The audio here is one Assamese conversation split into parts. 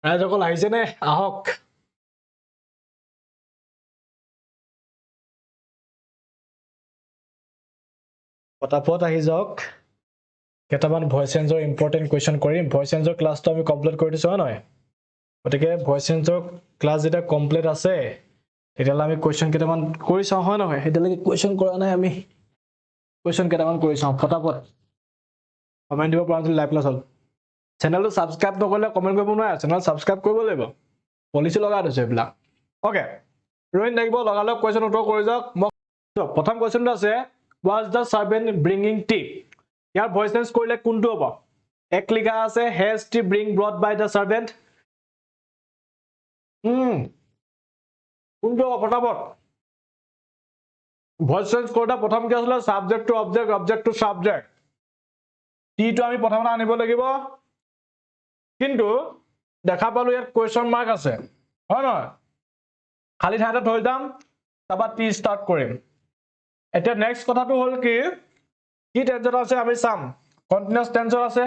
ৰাইজসকল আহিছে নে আহক পটাপট আহি যাওক কেটামান ভয়েস চেঞ্জৰ ইম্পৰ্টেন্ট কোৱেশ্চন কৰিম ভয়েস চেঞ্জৰ ক্লাছটো আমি কমপ্লিট কৰি দিছো নহয় গতিকে ভয়েস চেঞ্জৰ ক্লাছ যেটা কমপ্লিট আছে তেতিয়ালে আমি কোৱেশ্চন কেটামান কৰি চাও হয় নহয় এতিয়ালৈকে কোৱেশ্চন কৰা নাই আমি কোৱেশ্চন কেটামান কৰি চাও পটাপট কমেন্ট দিব পৰা লাইভ ক্লাছ হল চেনেলটো সাবস্ক্ৰাইব নকৰিলে কমেন্ট কৰিব নোৱাৰে চেনেল সাবস্ক্ৰাইব কৰিব লাগিব পলিচি লগা আছে এইবিলাক ওকে ৰইন লাগিব লগালে কোৱেশ্চন উত্তৰ কৰি যাওক প্ৰথম কোৱেশ্চনটো আছে was the servant bringing tea year voice change কৰিলে কোনটো হ'ব এক লিখা আছে has tea bring brought by the servant কোনটো হ'ব পটাপট ভয়েস চেঞ্জ কৰোঁতে প্ৰথম কি আছিল subject to object object to subject টি টো আমি প্ৰথমতে আনিব লাগিব কিন্তু দেখা পালো ইয়াত কোৱেশ্চন মাৰ্ক আছে হয় নহয় খালি ঠাইতে থৈ যাম তাবা টি স্টাৰ্ট কৰিম এতিয়া নেক্সট কথাটো হল কি টেন্সৰ আছে আমি চাম কন্টিনিউয়াস টেন্সৰ আছে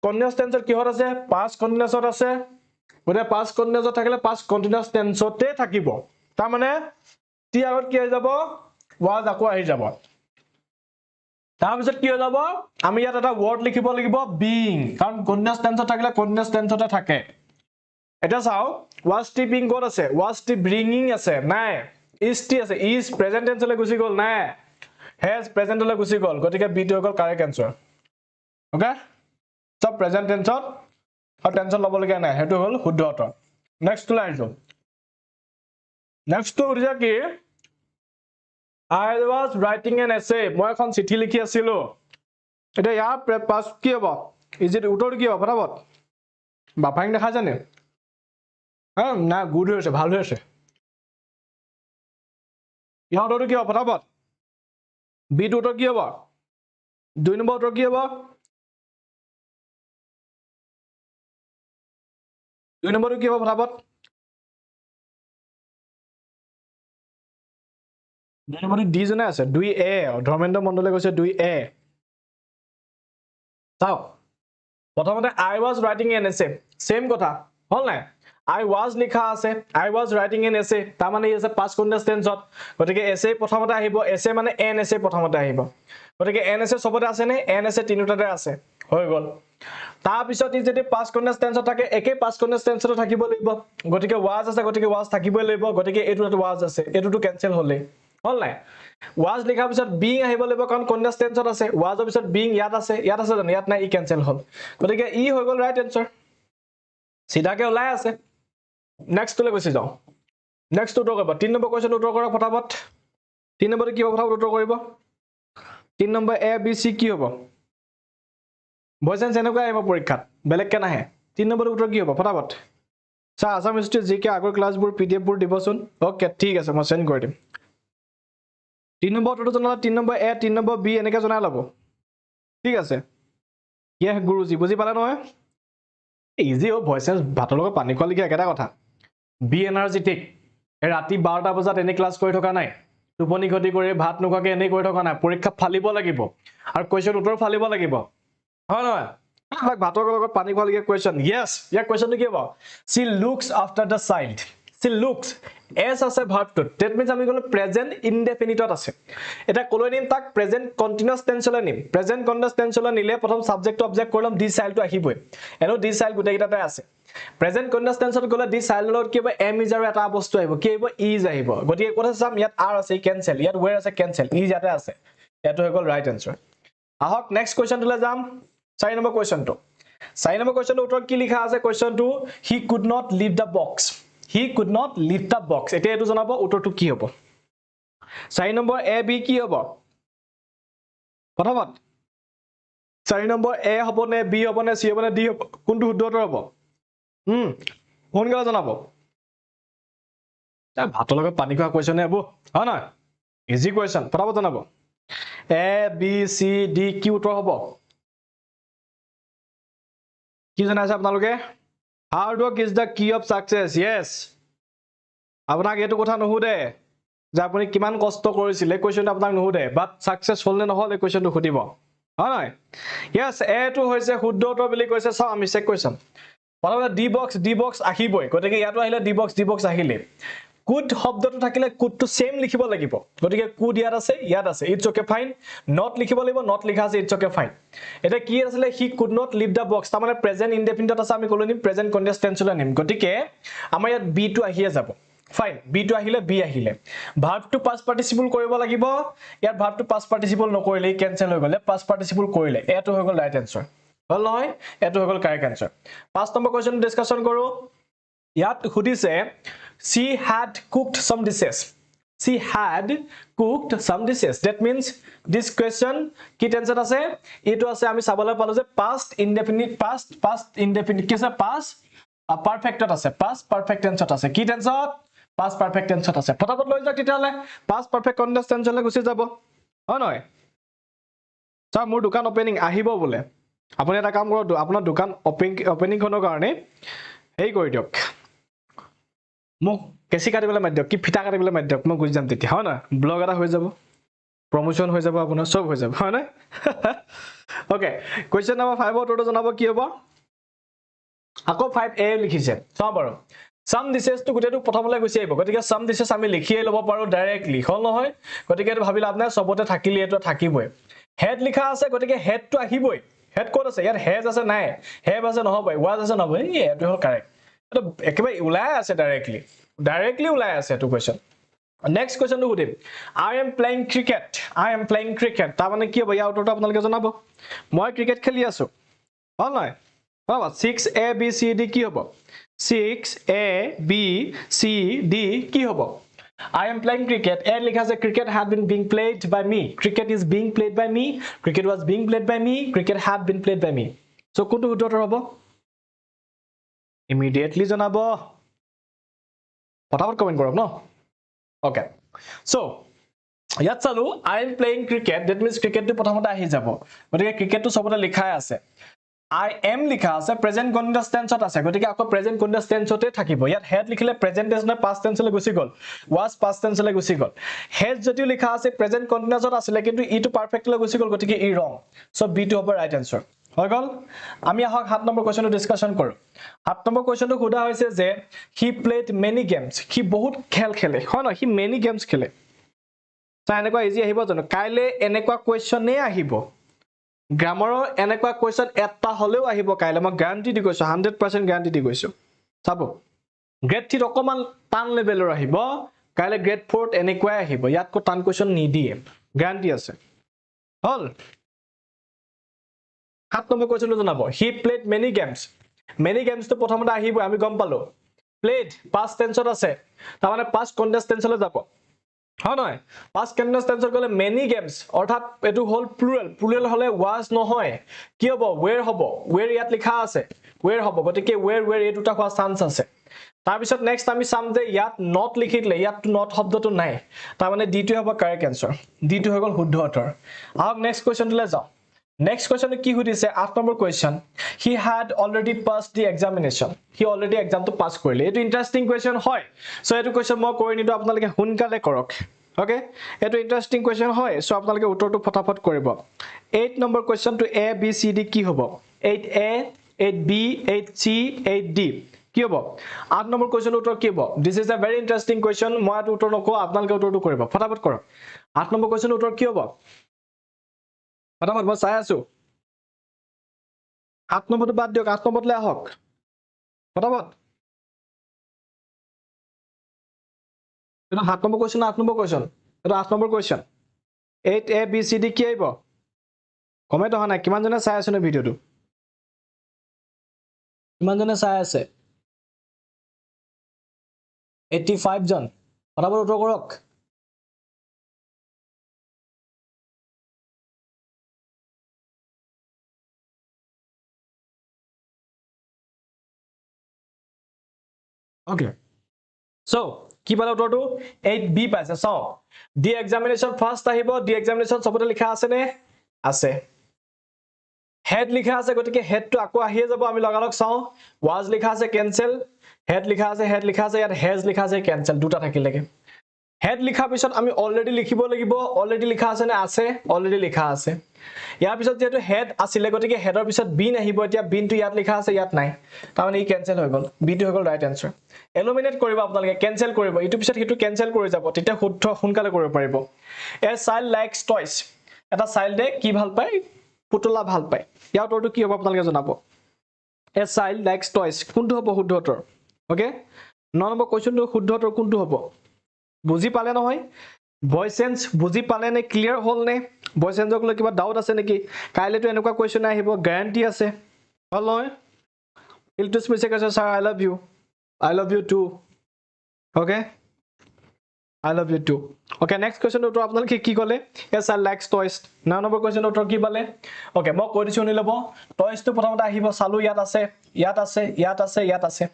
কন্টিনিউয়াস টেন্সৰ কিহত আছে পাস্ট কন্টিনিউয়াসত আছে গতে পাস্ট কন্টিনিউয়াসত থাকিলে পাস্ট কন্টিনিউয়াস টেন্সতে থাকিব তাৰ মানে টি আগত কি হৈ যাব was আকৌ আহি যাব তাৰ পিছত কি হৈ যাব আমি ইয়াত এটা ওয়াৰ্ড লিখিব লাগিব being কাৰণ কন্টিনিউয়াস টেন্সত থাকিলে কন্টিনিউয়াস টেন্সতে থাকে এটা চাও was টি being ক'ত আছে was টি bringing আছে নাই is টি আছে is present tense লৈ গুছি গল নাই has present লৈ গুছি গল গতিকে বি টো গল কারেক্ট आंसर ওকে সব প্ৰেজেন্ট টেন্সত আৰু টেনশন লব লগা নাই হেতু হল শুদ্ধ উত্তৰ নেক্সট লাইন টো নেক্সট টো উৰিয়া কি I was writing an essay মই এখন চিঠি লিখি আছিলো এটা ইয়াৰ পাস কি হ'ব ইজ ইট উত্তৰ কি হ'ব ফটাফট বাফাইং দেখা জানে না গুড হৈছে ভাল হৈছে ইয়াৰ উত্তৰটো কি হ'ব ফটাফট বি টো উত্তৰ কি হ'ব 2 নম্বৰ উত্তৰ কি হ'ব 2 নম্বৰটো কি হ'ব ফটাফট 2 নম্বৰটো ডি জনে আছে 2a ধৰ্মেন্দ্ৰ মণ্ডলে কৈছে 2a চাও প্ৰথমতে I was writing an essay same কথা হল নাই I was লিখা আছে I was writing an essay তাৰ মানে আছে past continuous tenseত গতিকে essay প্ৰথমতে আহিব essay মানে an essay প্ৰথমতে আহিব গতিকে an essay সবতে আছে নে an essay তিনিটাতে আছে হৈ গল তাৰ পিছত ই যদি past continuous tenseত থাকে একে past continuous tenseত থাকিব লাগিব গতিকে was আছে গতিকে was থাকিবই লাগিব গতিকে এটোতে was আছে এটোটো ক্যান্সেল হলে হল নাই was লিখাৰ পিছত being আহিব লাগিব কাৰণ continuous tenseত আছে was ৰ পিছত being ইয়াত আছে জানো ইয়াত নাই ই ক্যান্সেল হল গতিকে ই হৈ গল ৰাইট आंसर সিধাকে ওলাই আছে নেক্সট টলে গৈছে যাও নেক্সট উত্তৰ কৰিব 3 নম্বৰ কোৱেশ্চন উত্তৰ কৰা ফটাফট 3 নম্বৰটো কি হ'ব ফটাফট উত্তৰ কৰিব 3 নম্বৰ এ বি সি কি হ'ব ভয়েস এনেকুৱা আহিব পৰীক্ষাত বেলেগকে নাহে 3 নম্বৰটো উত্তৰ কি হ'ব ফটাফট সা আসাম হিষ্ট্ৰি জিকে আগৰ ক্লাছবোৰ পিডিএফ বোৰ দিবচোন ওকে ঠিক আছে মই সেন্ড কৰি দিম 3 নম্বৰ উত্তৰটো জনালা 3 নম্বৰ এ 3 নম্বৰ বি এনেকৈ জনাই লব ঠিক আছে ইয়ে গুৰুজি বুজি পালে নহয় ইজি ও ভয়েস ভাতৰ লগত পানী খোৱা লিখা একেটা কথা বি এনাৰ্জেটিক ৰাতি 12টা বজাত এনে ক্লাছ কৰি থকা নাই টোপনি ক্ষতি কৰি ভাত নোখোৱাকে এনে কৰি থকা নাই পৰীক্ষা ফালিব লাগিব আৰু কোৱেশ্চন উত্তৰ ফালিব লাগিব হয় নহয় ভাতৰ লগত পানী খোৱা লিখা কোৱেশ্চন ইয়েস ইয়াৰ কোৱেশ্চনটো কি হ'ব she looks after the child she looks as আছে ভাৰ্বটো that means আমি গলে প্ৰেজেন্ট ইনডেফিনিটত আছে এটা কলৈ নিম তাক প্ৰেজেন্ট কন্টিনিউয়াস টেন্সলৈ নিম প্ৰেজেন্ট কন্টিনিউয়াস টেন্সলৈ নিলে প্ৰথম সাবজেক্ট অবজেক্ট কৰিলাম দি চাইলটো আহিবই এনো দি চাইল গুটেকিটাতে আছে প্ৰেজেন্ট কন্টিনিউয়াস টেন্সত গলে দি চাইলৰ কি হ'ব এম ইজ আৰু এটা বস্তু আহিব কি আহিব ইজ আহিব গতিকে কথা চাম ইয়াত আৰ আছে ক্যান্সেল ইয়াত ওয়্যাৰ আছে ক্যান্সেল ইজ ইয়াতে আছে এটো হৈ গল ৰাইট आंसर আহক নেক্সট কোৱেশ্চনটোলৈ যাম 4 নম্বৰ কোৱেশ্চনটো 4 নম্বৰ কোৱেশ্চনটোৰ উত্তৰ কি লিখা আছে কোৱেশ্চনটো he could not leave the box he could not leave the box এটা এটো জনাব উত্তৰটো কি হ'ব 4 নম্বৰ এ বি কি হ'ব ফটাফট 4 নম্বৰ এ হ'ব নে বি হ'ব নে সি হ'ব নে ডি হ'ব কোনটো শুদ্ধ উত্তৰ হ'ব কোনটো জনাব তা ভাতৰ লগত পানী খোৱা কোৱেশ্চন হ'ব হয় না ইজি কোৱেশ্চন ফটাফট জনাব এ বি সি ডি কি উত্তৰ হ'ব কি জানাইছে আপোনালোকে হাৰ্ড ওয়ার্ক ইজ দা কি অফ সাকসেস ইয়েস আপোনাক এটো কথা নহুদে যে আপুনি কিমান কষ্ট কৰিছিল এই কোৱেশ্চনটো আপোনাক নহুদে বাট সাকসেসফুল নে নহল এই কোৱেশ্চনটো খুদিব হয় নাই ইয়েস এটো হৈছে শুদ্ধ উত্তৰ বুলি কৈছে চাও আমি চেক কৰিছাম প্ৰথমতে ডি বক্স আহিবই গতিকে ইয়াতো আহিলে ডি বক্স আহিলে কুড শব্দটো থাকিলে কুডটো সেম লিখিব লাগিব গতিকে কুড ইয়াত আছে ইটস ওকে ফাইন নট লিখিব লাগিব নট লিখা আছে ইটস ওকে ফাইন এটা কি আছিল he could not leave the box তাৰ মানে প্ৰেজেন্ট ইনডেফিনিট আছে আমি কলো নি প্ৰেজেন্ট কন্টিনিউয়াস টেন্সলৈ নিম গতিকে আমাৰ ইয়াত বি টো আহিয়ে যাব ফাইন বি টো আহিলে বি আহিলে ভার্ব টু পাস্ট পার্টিসিপল কৰিব লাগিব ইয়াত ভাৰ্ব টু পাস্ট পাৰ্টিসিপল নকৰিলে কেনসেল হৈ গলে পাস্ট পাৰ্টিসিপল কৰিলে এটো হৈ গল ৰাইট আনসাৰ হল নহয় এটো হৈ গল কাৰেক্ট আনসাৰ 5 নম্বৰ কোৱেশ্চন ডিসকাশন কৰো ইয়াত খুদিছে she had cooked some dishes she had cooked some dishes that means this question কি টেন্সত আছে এটো আছে আমি চাবলৈ পালো যে past indefinite past indefinite কি আছে past perfectত আছে past perfect tenseত আছে কি টেন্সত past perfect tenseত আছে ফটাফট লৈ যাওক তেতিয়ালে past perfect continuous tenseলৈ গুচি যাব হয় নহয় স্যাৰ মোৰ দোকান ওপেনিং আহিব বলে আপুনি এটা কাম কৰক আপোনাৰ দোকান ওপেনিং খনৰ কাৰণে হেই কৰি দিয়ক মোক কেসি কাটিবলৈ মাধ্যক কি ফিটা কাটিবলৈ মাধ্যক মই গুজি যাম তেতিয়া হয় না ব্লগ এটা হৈ যাব প্ৰমোশন হৈ যাব আপোনাৰ সব হৈ যাব হয় না ওকে কোৱেশ্চন নম্বৰ 5 অটো জনাব কি হ'ব আকৌ 5a লিখিছে চাও বাৰু সাম ডিসেস তো গুটেটো প্ৰথমলৈ গুছি আহিব গতিকে সাম ডিসেস আমি লিখিয়ে লব পাৰো ডাইৰেক্টলি হল নহয় গতিকে এটো ভাবিলে আপোনাৰ সবতে থাকিলে এটো থাকিবই হেড লিখা আছে গতিকে হেড তো আহিবই হেড কোড আছে ইয়াত হেজ আছে নাই হেভ আছে নহবই ওয়াজ আছে নহবই এটো হল কারেক্ট এটো একেবাৰে উলাই আছে ডাইৰেক্টলি উলাই আছে এটো কোৱেশ্চন নেক্সট কোৱেশ্চন টু দিম I am playing cricket তাৰ মানে কি হ'ব ইয়া উত্তৰটো আপোনালোকে জনাব মই ক্ৰিকেট খেলি আছো হল নহয় বাবা 6a b c d কি হ'ব 6a b c d কি হ'ব I am playing cricket a লিখা আছে cricket had been being played by me cricket is being played by me cricket was being played by me cricket had been played by me so কোনটো উত্তৰ হ'ব immediately জনাব ফটাফট কমেন্ট কৰক ন ওকে সো ইয়াত চালো I am playing cricket that means cricket টো প্ৰথমতে আহি যাব গতিকে ক্ৰিকেট টো সবতে লিখাই আছে I am লিখা আছে প্ৰেজেন্ট কন্টিনিউয়াস টেন্সত আছে গতিকে আকৌ প্ৰেজেন্ট কন্টিনিউয়াস টেন্সতে থাকিব ইয়াত হেড লিখিলে প্ৰেজেন্ট টেন্স না পাস্ট টেন্সলৈ গুছি গল was past tenseলৈ গুছি গল হেড যদিও লিখা আছে প্ৰেজেন্ট কন্টিনিউয়াসত আছিল কিন্তু ইটো পাৰফেক্টলৈ গুছি গল গতিকে ই ৰং সো বি টো হ'ব ৰাইট আনসাৰ হৈ গল আমি আহক 7 নম্বৰ কোৱেশ্চনটো ডিসকাশন কৰো 7 নম্বৰ কোৱেশ্চনটো খুদা হৈছে যে he played many games he বহুত খেল খেলে হয় ন he many games খেলে তা এনেকুৱা ইজি আহিব জানো কাইলে এনেকুৱা কোৱেশ্চনে আহিব গ্ৰামাৰৰ এনেকুৱা কোৱেশ্চন এটা হলেও আহিব কাইলে মই গ্যাৰান্টি দি কৈছো 100% গ্যাৰান্টি দি কৈছো চাব গ্ৰেড 3 অকমান টান লেভেলৰ আহিব কাইলে গ্ৰেড 4 ত এনেকুৱাই আহিব ইয়াত কো টান কোৱেশ্চন নিদিয়ে গ্যাৰান্টি আছে হল 7 নম্বৰ কোৱেশ্চনটো জনাব he played many games তো প্ৰথমতে আহিব আমি গম পালো played past tenseত আছে তাৰ মানে past continuous tenseলৈ যাব হয় নহয় past continuous tenseত গলে many games অৰ্থাৎ এটো হল plural হলে was নহয় কি হ'ব where হ'ব where ইয়াত লিখা আছে where হ'ব গতিকে where এই দুটা হোৱা চান্স আছে তাৰ পিছত নেক্সট আমি চাম যে ইয়াত not লিখিলে ইয়াত not শব্দটো নাই তাৰ মানে ডি টো হ'ব কাৰেক্ট আনসাৰ ডি টো হৈ গল শুদ্ধ উত্তৰ আহক নেক্সট কোৱেশ্চনলৈ যাও নেক্সট কোৱেশ্চন কি সুধিছে 8 নম্বৰ question he had already passed the examination he already exam to pass কৰিলে এটো ইন্টাৰেস্টিং কোৱেশ্চন হয় সো এটো কোৱেশ্চন মই কৰি নিদো আপোনালোকে হুনকালে কৰক ওকে এটো ইন্টাৰেস্টিং কোৱেশ্চন হয় সো আপোনালোকে উত্তৰটো ফটাফট কৰিব 8 নম্বৰ question two a b c d কি হ'ব 8a 8b 8c 8d কি হ'ব 8 নম্বৰ কোৱেশ্চন উত্তৰ কি হ'ব this is a very interesting question মই এটো উত্তৰ নকও আপোনালোকে উত্তৰটো কৰিব ফটাফট কৰক 8 নম্বৰ কোৱেশ্চন উত্তৰ কি হ'ব ফটাফট মই চাই আছো 8 নম্বৰটো বাদ দিয়ক 8 নম্বৰলৈ আহক ফটাফট এটা 7 নম্বৰ কোৱেশ্চন 8 নম্বৰ কোৱেশ্চন এটা 8 নম্বৰ question 8a b c d কি আহিব কমেন্ট অহা নাই কিমান জনে চাই আছে ন ভিডিওটো কিমান জনে চাই আছে 85 জন ফটাফট উত্তৰ কৰক Okay. So, কি পালে উত্তৰটো 8b পাইছে চাও দি এক্সামিনেশন ফার্স্ট আহিব দি এক্সামিনেশন সবতে লিখা আছে নে আছে হেড লিখা আছে গতিকে হেড তো আকৌ আহিয়ে যাব আমি লগালক চাও was লিখা আছে ক্যান্সেল হেড লিখা আছে ইয়াত হেজ লিখা আছে ক্যান্সেল দুটা থাকিলেগে হেড লিখা পিছত আমি অলৰেডি লিখিব লাগিব অলৰেডি লিখা আছে নে আছে অলৰেডি লিখা আছে ইয়াৰ পিছত যেটো হেড আছিল গতিকে হেডৰ পিছত বিন আহিব এতিয়া বিনটো ইয়াত লিখা আছে ইয়াত নাই তাৰমানে ই কেনসেল হৈ গল বিটো হৈ গল ৰাইট আনসাৰ এলিমিনেট কৰিব আপোনালোকে কেনসেল কৰিব ইটো পিছত হিটো কেনসেল কৰি যাব তেতিয়া শুদ্ধ সোনকালে কৰিব পাৰিব এ চাইল্ড লাইকস টয়স এটা চাইল্ডে কি ভাল পায় পুতলা ভাল পায় ইয়াৰ উত্তৰটো কি হ'ব আপোনালোকে জনাব এ চাইল্ড লাইকস টয়স কোনটো হ'ব শুদ্ধ উত্তৰ ওকে 9 নম্বৰ কোৱেশ্চনটো শুদ্ধ উত্তৰ কোনটো হ'ব বুজি পালে নহয় ভয়েসেন্স বুজি পালে নে ক্লিয়াৰ হল নে ভয়েসেন্সক লৈ কিবা ডাউট আছে নেকি কাইলেটো এনেকুৱা কোৱেশ্চন আহিব গ্যাৰান্টি আছে হল নহয় ইলটু স্পেচিফিক আছে sir I love you too okay I love you too okay next question উত্তৰ আপোনালোকে কি ক'লে yes I likes toys 9 number question উত্তৰ কি পালে okay মই কৈ দিছো শুনি লব toys টো প্ৰথমতে আহিব চালু ইয়াত আছে ইয়াত আছে ইয়াত আছে ইয়াত আছে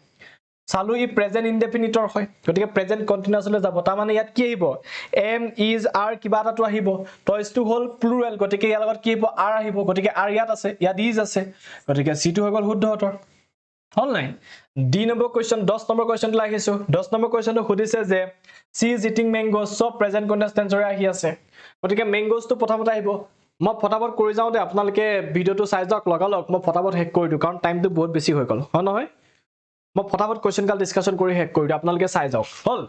চালু ই প্ৰেজেন্ট ইনডেফিনিটৰ হয় গতিকে প্ৰেজেন্ট কন্টিনিউয়াছলৈ যাব তাৰ মানে ইয়াত কি আহিব এম ইজ আৰ কিবা এটাটো আহিব toys টো হল প্লুৰাল গতিকে ইয়াৰ লগত কি আহিব আৰ আহিব গতিকে আৰ ইয়াত আছে ইয়াত ইজ আছে গতিকে সি টো হৈ গল শুদ্ধ উত্তৰ হল নাই ডি নম্বৰ কোৱেশ্চন 10 নম্বৰ কোৱেশ্চন লাগিছো 10 নম্বৰ কোৱেশ্চনটো খুদিছে যে সি ইজ ইটিং ম্যাঙ্গোস সব প্ৰেজেন্ট কন্টিনিউয়াছ টেন্সৰে আহি আছে গতিকে ম্যাঙ্গোস টো প্ৰথমতে আহিব মই ফটাফট কৰি যাও দে আপোনালোকে ভিডিওটো চাই যাওক লগালক মই ফটাফট হেক কৰি দিও কাৰণ টাইমটো বহুত বেছি হৈ গল হয় নহয় মই ফটাফট কোৱেশ্চন কাল ডিসকাশন কৰি হেক কৰি দিও আপোনালোকে চাই যাওক হল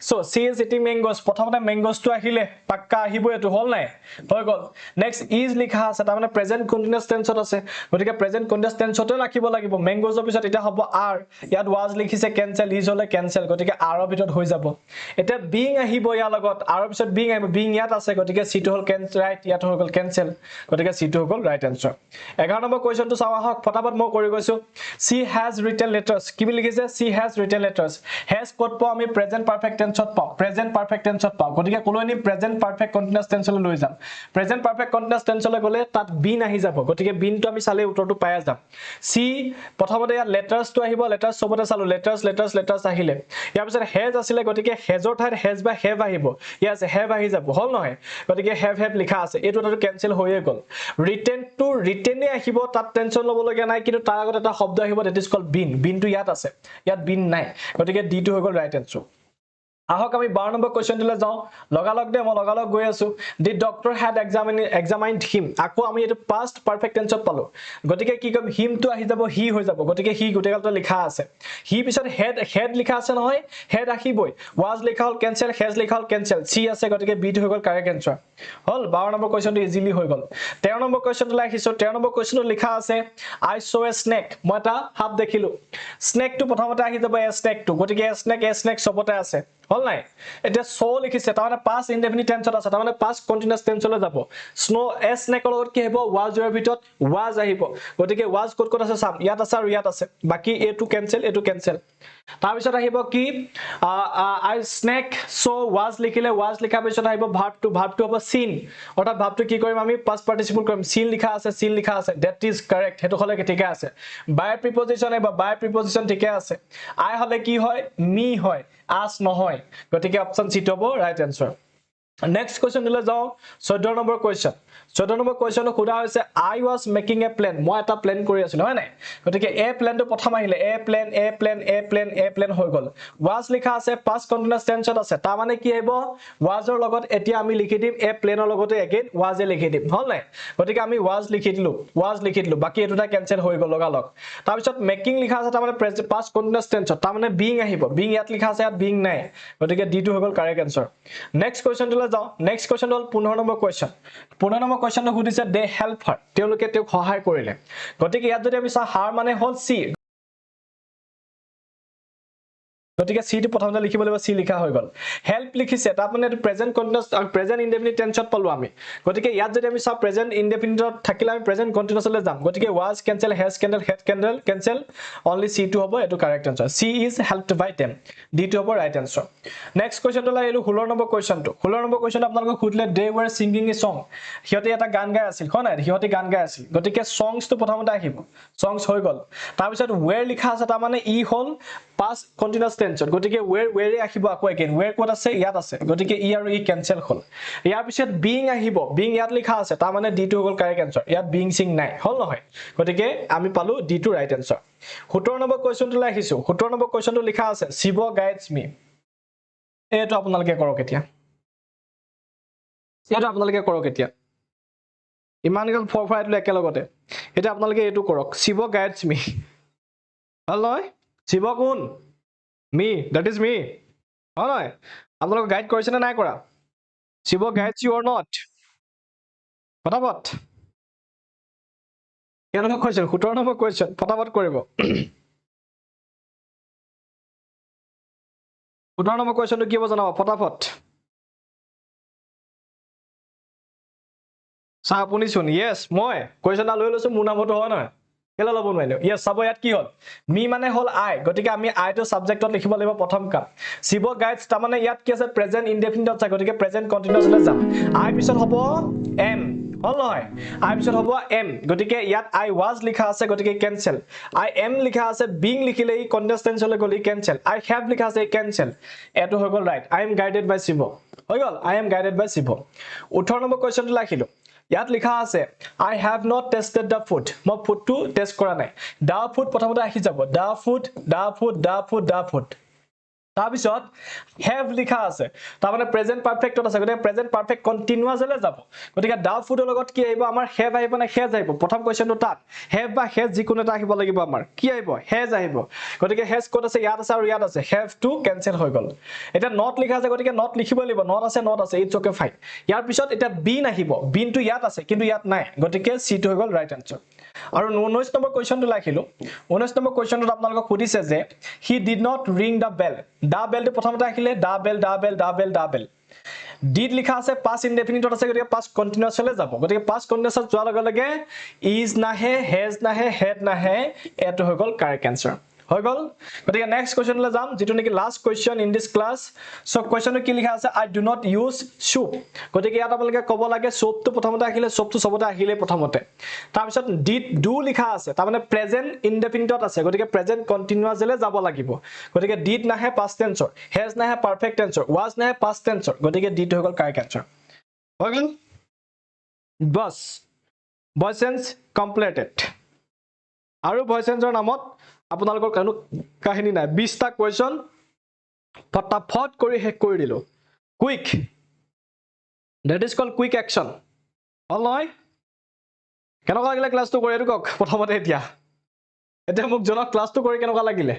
so she is eating mangoes প্ৰথমতে ম্যাঙ্গোস টো আহিলে পাক্কা আহিব এটো হল নাই হৈ গল নেক্সট ইজ লিখা আছে তাৰ মানে প্ৰেজেন্ট কন্টিনিউয়াছ টেন্সত আছে গতিকে প্ৰেজেন্ট কন্টিনিউয়াছ টেন্সতে ৰাখিব লাগিব ম্যাঙ্গোসৰ পিছত এটা হ'ব আৰ ইয়াত ওয়াজ লিখিছে ক্যান্সেল ইজ হলে ক্যান্সেল গতিকে আৰৰ ভিতৰত হৈ যাব এটা বিং আহিব ইয়াৰ লগত আৰৰ পিছত বিং আহিব বিং ইয়াত আছে গতিকে সি টো হল ক্যান্সেল ৰাইট ইয়াত হৈ গল ক্যান্সেল গতিকে সি টো হৈ গল ৰাইট আনসাৰ 11 নম্বৰ কোৱেশ্চনটো চাও আহক ফটাফট মই কৰি গৈছো সি হ্যাজ ৰিটেন লেটাৰ্স কি লিখিছে she has written letters has কোড পাও আমি প্ৰেজেন্ট পাৰফেক্ট টেন্সত পাও প্ৰেজেন্ট পাৰফেক্ট টেন্সত পাও গতিকে কোলোনি প্ৰেজেন্ট পাৰফেক্ট কন্টিনিউয়াছ টেন্সলৈ লৈ যাম প্ৰেজেন্ট পাৰফেক্ট কন্টিনিউয়াছ টেন্সলৈ গলে তাত বিন আহি যাব গতিকে বিনটো আমি চালে উত্তৰটো পাই যাম সি প্ৰথমতে ইয়াত লেটাৰ্স টো আহিব লেটাৰ্স সবতে চালো লেটাৰ্স আহিলে ইয়াৰ পিছত হ্যাজ আছিল গতিকে হ্যাজৰ ঠাইত হ্যাজ বা হ্যাভ আহিব ইয়াত হ্যাভ আহি যাব হল নহয় গতিকে হ্যাভ লিখা আছে এটো উত্তৰটো কেনসেল হৈয়ে গল ৰিটেন টু ৰিটেনে আহিব তাত টেনচন লব লগা নাই কিন্তু তাৰ আগত এটা শব্দ আহিব দ্যাট ইজ কল্ড বিনটো ইয়াত আছে ইয়াত বিন নাই গতিকে ডি টো হৈ গল ৰাইট আনসাৰ আহক আমি 12 নম্বৰ কোৱেশ্চনটোলৈ যাও লগালগ দে মই লগালগ গৈ আছো দি ডক্টৰ হ্যাড এক্সামাইনড হিম আকৌ আমি এটো পাস্ট পাৰফেক্ট টেন্সত পালো গতিকে কি কম হিম টো আহি যাব হি হৈ যাব গতিকে হি গুটেকালটো লিখা আছে হি পিছত হেড লিখা আছে নহয় হেড আহিবই ওয়াজ লিখা হল ক্যান্সেল হ্যাজ লিখা হল ক্যান্সেল সি আছে গতিকে বি টো হৈ গল কাৰেক্ট আনসাৰ হল 12 নম্বৰ কোৱেশ্চনটো ইজিলি হৈ গল 13 নম্বৰ কোৱেশ্চনটো লাগিছো 13 নম্বৰ কোৱেশ্চনটো লিখা আছে আই সো এ স্নেক মই এটা সাপ দেখিলো স্নেক টো প্ৰথমতে আহি যাব এ স্নেক টো গতিকে এ স্নেক সবতে আছে হল নাই এটা সো লিখিছে তাৰ মানে পাস্ট ইনডেফিনিট টেন্সত আছে তাৰ মানে পাস্ট কন্টিনিউয়াছ টেন্সলৈ যাব স্নো এস নেকৰ লগত কি হ'ব ওয়াজৰ ভিতৰত ওয়াজ আহিব গতিকে ওয়াজ ক'ত আছে চাম ইয়াত আছে আৰু ইয়াত আছে বাকি এটো কেনসেল তাৰ পিছত আহিব কি আই স্নেক সো ওয়াজ লিখিলে ওয়াজ লিখা পিছত আহিব ভাৰ্বটো হ'ব সিন অৰ্থাৎ ভাৰ্বটো কি কৰিম আমি পাস্ট পাৰ্টিসিপল কৰিম সিন লিখা আছে দ্যাট ইজ কাৰেক্ট হেতু হলে ঠিকে আছে বাই প্ৰিপজিশন বা বাই প্ৰিপজিশন ঠিকে আছে আই হলে কি হয় মি হয় আস নহয় গতিকে অপশন সি হ'ব ৰাইট আনসাৰ নেক্সট কোৱেশ্চন দিলে যাও 14 নম্বৰ কোৱেশ্চন খুদা হৈছে I was making A plan মই এটা প্ল্যান কৰি আছিলো হয় নাই গতিকে এ প্ল্যানটো প্ৰথম আহিলে এ প্ল্যান হৈ গল ওয়াজ লিখা আছে পাস্ট কন্টিনিউয়াছ টেন্সত আছে তাৰ মানে কি আহিব ওয়াজৰ লগত এতিয়া আমি লিখি দিম এ প্ল্যানৰ লগতে এগেইন ওয়াজে লিখি দিম হল নাই গতিকে আমি ওয়াজ লিখি দিলো বাকি এটোটা কেনসেল হৈ গল লগালক তাৰ পিছত মেকিং লিখা আছে তাৰ মানে পাস্ট কন্টিনিউয়াছ টেন্সত তাৰ মানে বিং আহিব বিং ইয়াত লিখা আছে ইয়াত বিং নাই গতিকে ডি টো হৈ গল কাৰেক্ট আনসাৰ নেক্সট কোৱেশ্চন দিলে যাও নেক্সট কোৱেশ্চন হল 15 নম্বৰ কোৱেশ্চনটো সুধিছে দে হেল্প হাৰ তেওঁলোকে তেওঁক সহায় কৰিলে গতিকে ইয়াত যদি আমি চা হাৰ মানে হল সি গতিকে সি টো প্ৰথমতে লিখিব লাগিব সি লিখা হৈ গল হেল্প লিখিছে তাৰ মানে প্ৰেজেন্ট কন্টিনিউয়াছ প্ৰেজেন্ট ইনডেফিনিট টেন্সত পালো আমি গতিকে ইয়াত যদি আমি সব প্ৰেজেন্ট ইনডেফিনিটত থাকিলে আমি প্ৰেজেন্ট কন্টিনিউয়াছলৈ যাম গতিকে was cancel has cancel only C টো হ'ব এটো correct answer she is helped by them D টো হ'ব ৰাইট আনসাৰ নেক্সট কোৱেশ্চনটো লাইলো 16 নম্বৰ কোৱেশ্চনটো আপোনালোকক খুদিলে দে ওয়াৰ সিংগিং এ সং হিয়তে এটা গান গাই আছিল হয় নাই হিয়তে গান গাই আছিল গতিকে সংস টো প্ৰথমতে আহিব সংস হৈ গল তাৰ পিছত ওয়াৰ লিখা আছে তাৰ মানে ই হল পাস্ট কন্টিনিউয়াছ টেন্সত গতিকে ওয়ারে আহিব আকৌ এগেইন ওয়ার কোড আছে ইয়াত আছে গতিকে ই আৰু ই ক্যান্সেল হল ইয়াৰ পিছত বিং আহিব বিং ইয়াত লিখা আছে তাৰ মানে ডি টো হ'ল কাৰেক্ট আনসাৰ ইয়াত বিং সিং নাই হল নহয় গতিকে আমি পালো ডি টো ৰাইট আনসাৰ 17 নম্বৰ কোৱেশ্চনটো লাখিছো 17 নম্বৰ কোৱেশ্চনটো লিখা আছে শিৱ গাইডস মি এটো আপোনালোকে কৰক এতিয়া ইমান গল ফৰ ফৰ আইটো একেলগতে এটা আপোনালোকে এটো কৰক শিৱ গাইডস মি হল নহয় শিৱ কোন মি দ্যাট ইজ মি হল নহয় আপোনালোক গাইড কৰিছে না নাই কৰা শিৱ গাইডস ইউ অৰ নট ফটাফট কেনেকুৱা কোৱেশ্চন 17 নম্বৰ কোৱেশ্চন ফটাফট কৰিব 17 নম্বৰ কোৱেশ্চনটো কি হ'ব জনাব ফটাফট সা আপুনি শুন ইয়েস মই কোৱেশ্চনটা লৈ লৈছো মোৰ নামটো হয় নহয় কেলা লব নোৱাৰিলো ইয়েস চাব ইয়াত কি হ'ল মি মানে হ'ল আই গতিকে আমি আই টো সাবজেক্টত লিখিব লাগিব প্ৰথম কাম শিৱ গাইডস তাৰ মানে ইয়াত কি আছে প্ৰেজেন্ট ইনডেফিনিট আছে গতিকে প্ৰেজেন্ট কন্টিনিউয়াস লৈ যাম আই পিছত হ'ব এম হল নহয় আই পিছত হ'ব এম গতিকে ইয়াত আই ওয়াজ লিখা আছে গতিকে ক্যান্সেল আই এম লিখা আছে বিং লিখিলে ই কন্টিনিউয়াস টেন্সলৈ গলি ক্যান্সেল আই হ্যাভ লিখা আছে ক্যান্সেল এটো হৈ গল right I am guided by Shiv হৈ গল I am guided by Shiv 18 নম্বৰ কোৱেশ্চনটো লিখিলো ইয়াত লিখা আছে I have not tested the food মই ফুডটো টেস্ট কৰা নাই দা ফুড প্ৰথমতে আহি যাব দা ফুড তাৰ পিছত have লিখা আছে তাৰ মানে প্ৰেজেন্ট পাৰফেক্টত আছে গতিকে প্ৰেজেন্ট পাৰফেক্ট কন্টিনিউয়াসলৈ যাব গতিকে দা ফুডৰ লগত কি আহিব আমাৰ have আহিব না has আহিব প্ৰথম কোৱেশ্চনটো তাত have বা has যিকোনো এটা আহিব লাগিব আমাৰ কি আহিব has আহিব গতিকে has ক'ত আছে ইয়াত আছে আৰু ইয়াত আছে have to cancel হৈ গল এটা not লিখা আছে গতিকে not লিখিব লাগিব not আছে ইটস ওকে ফাইন ইয়াৰ পিছত এটা bean আহিব bean টো ইয়াত আছে কিন্তু ইয়াত নাই গতিকে c টো হৈ গল ৰাইট আনসাৰ আৰু 19 নম্বৰ কোৱেশ্চনটো লিখিলো 19 নম্বৰ কোৱেশ্চনটো আপোনালোকক সুধিছে যে he did not ring the bell দা বেলটো প্ৰথমতে আহিলে দা বেল ডিড লিখা আছে পাস ইনডেফিনিটত আছে গতিকে পাস কন্টিনিউয়াসলৈ যাব গতিকে পাস কন্টিনিউয়াসত যোৱাৰ লগে লগে ইজ নাহে হেজ নাহে হেড নাহে এটো হৈ গল কাৰেক্ট আনসাৰ হৈ গল গতিকে নেক্সট কোৱেশ্চনলৈ যাম যেটো নেকি last question in this class so কোৱেশ্চনটো কি লিখা আছে I do not use soap গতিকে ইয়াত আপোনালোকে ক'ব লাগে সোপটো প্ৰথমতে আহিলে সোপটো সবতে আহিলে প্ৰথমতে তাৰ পিছত ডিড ডু লিখা আছে তাৰ মানে প্ৰেজেন্ট ইনডেফিনিটত আছে গতিকে প্ৰেজেন্ট কন্টিনিউয়াসলৈ যাব লাগিব গতিকে ডিড নাহে পাস্ট টেন্সৰ হেজ নাহে পাৰফেক্ট টেন্সৰ ওয়াজ নাহে পাস্ট টেন্সৰ গতিকে ডিড হৈ গল কাৰেক্ট আনসাৰ হৈ গল বস ভয়েসেন্স কমপ্লিটেড আৰু ভয়েসেন্সৰ নামত আপোনালোকৰ কানো কাহিনী নাই 20 টা কোৱেশ্চন ফটাফট কৰি হেক কৰি দিলো quick that is called quick action হল নহয় কেনেকুৱা লাগিলে ক্লাসটো কৰি এটো কক প্ৰথমতে এতিয়া মোক জনক ক্লাসটো কৰি কেনেকুৱা লাগিলে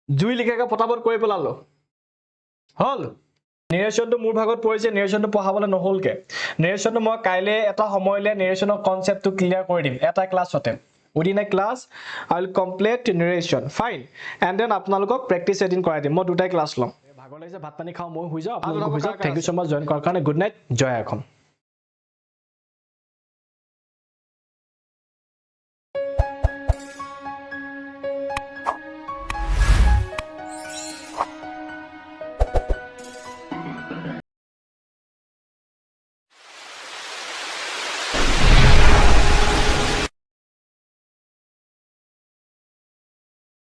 জুই লিখাকে ফটাফট কৰি পেলালো হল নেৰেশনটো মোৰ ভাগত পৰিছে নেৰেশনটো পঢ়াবলৈ নহলকে নেৰেশনটো মই কাইলে এটা সময়লে নেৰেশনৰ কনসেপ্টটো ক্লিয়াৰ কৰি দিম এটা ক্লাছতে within a class I will complete narration fine and then আপোনালোকক প্ৰেক্টিস এদিন কৰাই দিম মই দুটাই ক্লাছ লম ভাগৰ লাগিছে ভাত পানী খাও মই হৈ যাও আপোনালোক হৈ যাওক থ্যাংক ইউ সো মাচ জয়েন কৰাৰ কাৰণে গুড নাইট জয় অসম